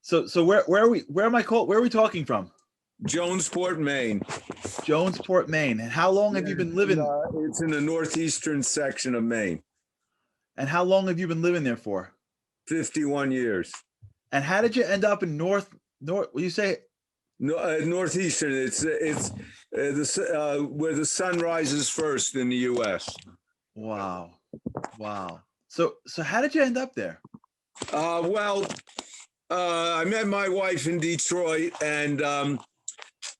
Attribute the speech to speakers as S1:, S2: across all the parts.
S1: So where are we? Where am I called? Where are we talking from?
S2: Jonesport, Maine.
S1: Jonesport, Maine. And how long have you been living?
S2: It's in the northeastern section of Maine.
S1: And how long have you been living there for?
S2: 51 years.
S1: And how did you end up in North? Will you say?
S2: No, northeastern. It's where the sun rises first in the U.S.
S1: Wow. So how did you end up there?
S2: I met my wife in Detroit, and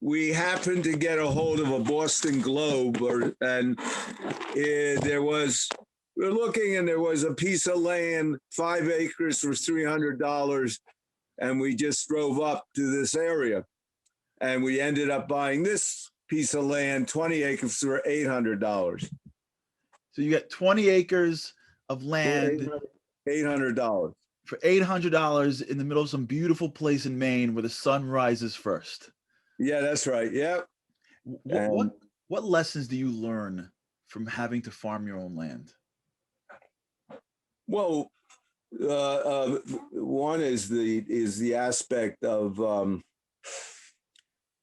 S2: we happened to get a hold of a Boston Globe, and we were looking, and there was a piece of land, 5 acres for $300, and we just drove up to this area, and we ended up buying this piece of land, 20 acres for $800.
S1: So you got 20 acres of land,
S2: $800
S1: for $800 in the middle of some beautiful place in Maine where the sun rises first.
S2: Yeah, that's right. Yeah.
S1: What lessons do you learn from having to farm your own land?
S2: Well, one is the aspect of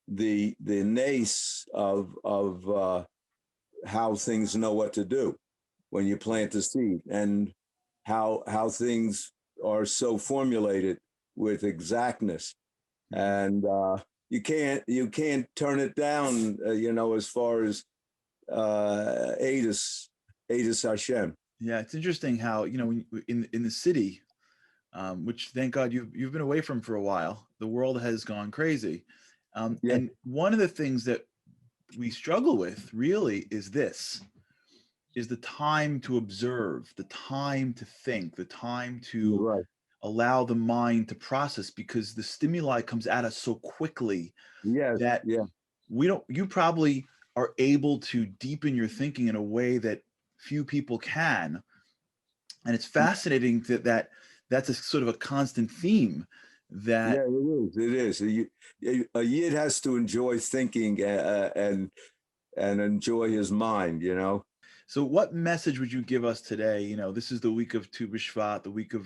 S2: the nace of how things know what to do when you plant the seed, and how things are so formulated with exactness, and you can't turn it down, as far as Adis Hashem.
S1: Yeah, it's interesting how, in the city, which thank God you've been away from for a while, the world has gone crazy.
S2: Yeah.
S1: And one of the things that we struggle with really is the time to observe, the time to think, the time to allow the mind to process, because the stimuli comes at us so quickly that you probably are able to deepen your thinking in a way that few people can. And it's fascinating that that's a sort of a constant theme. That
S2: it is. A yid has to enjoy thinking and enjoy his mind,
S1: So what message would you give us today? This is the week of Tu B'Shvat, the week of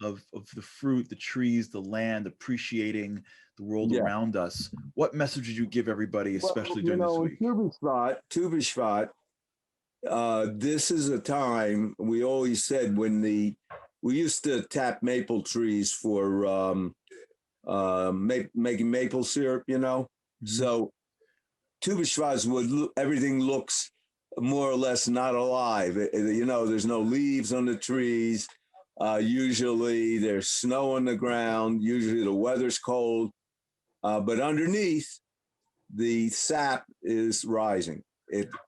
S1: the fruit, the trees, the land, appreciating the world around us. What message would you give everybody, especially during this week?
S2: Tu B'Shvat, this is a time, we always said, when we used to tap maple trees for making maple syrup, Mm-hmm. So Tu B'Shvat everything looks more or less not alive. There's no leaves on the trees. Usually there's snow on the ground. Usually the weather's cold. But underneath, the sap is rising.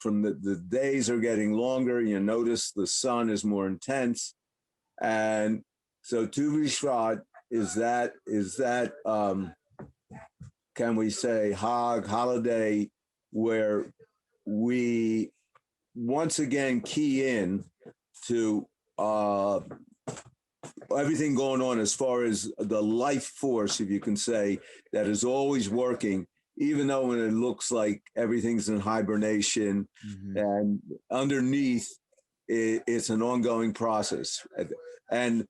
S2: From the days are getting longer. You notice the sun is more intense. And so Tu B'Shvat is that can we say holiday, where we once again key in to everything going on as far as the life force, if you can say, that is always working, even though when it looks like everything's in hibernation, mm-hmm. and underneath it's an ongoing process. And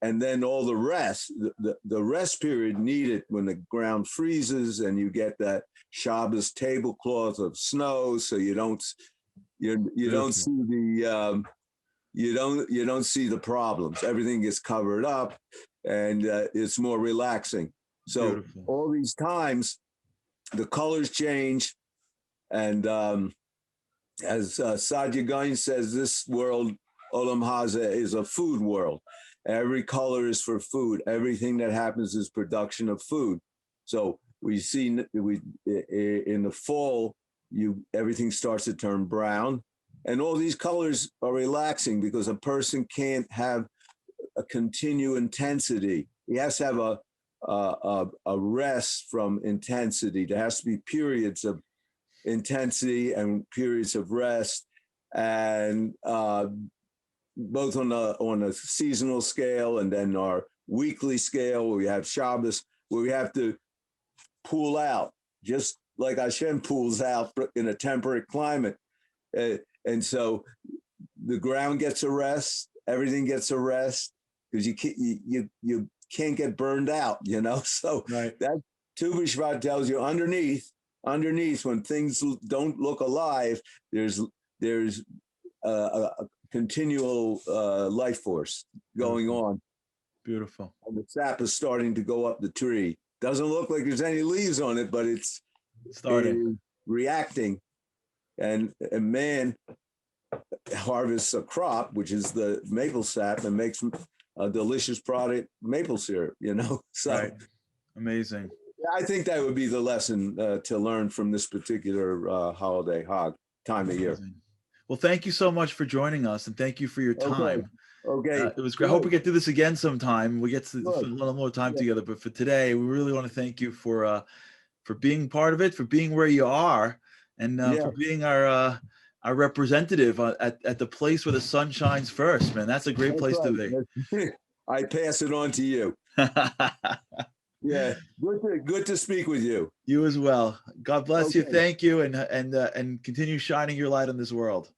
S2: then all the rest, the rest period needed when the ground freezes and you get that Shabbos tablecloth of snow, so you don't see the problems. Everything gets covered up, and it's more relaxing. So beautiful. All these times, the colors change, and as Sadia Gain says, this world, Olam Haza, is a food world. Every color is for food. Everything that happens is production of food. So we see in the fall, everything starts to turn brown, and all these colors are relaxing because a person can't have a continued intensity. He has to have a rest from intensity. There has to be periods of intensity and periods of rest, and both on a seasonal scale and then our weekly scale, where we have Shabbos, where we have to pull out, just like Hashem pulls out in a temperate climate. And so the ground gets a rest, everything gets a rest, because can't get burned out, So
S1: Right.
S2: that Tu B'Shvat tells you underneath, when things don't look alive, there's a continual life force going on.
S1: Beautiful.
S2: And the sap is starting to go up the tree. Doesn't look like there's any leaves on it, but it's starting, reacting. And man harvests a crop, which is the maple sap, and makes a delicious product, maple syrup, So
S1: right. Amazing.
S2: I think that would be the lesson to learn from this particular holiday, Hog, time of year.
S1: Well, thank you so much for joining us, and thank you for your time.
S2: Okay.
S1: It was great. I hope we get to do this again sometime. We get to a little more time together, but for today, we really want to thank you for being part of it, for being where you are, and for being our representative at the place where the sun shines first, man. That's a great place to
S2: be. I pass it on to you. Yeah, good to speak with you.
S1: You as well. God bless you. Thank you, and continue shining your light on this world.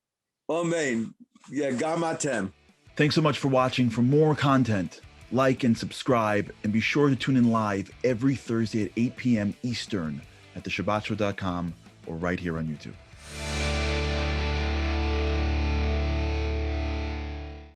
S2: Amen. Yeah, Gamatem.
S1: Thanks so much for watching. For more content, like and subscribe, and be sure to tune in live every Thursday at 8 p.m. Eastern at theshabbatshow.com or right here on YouTube.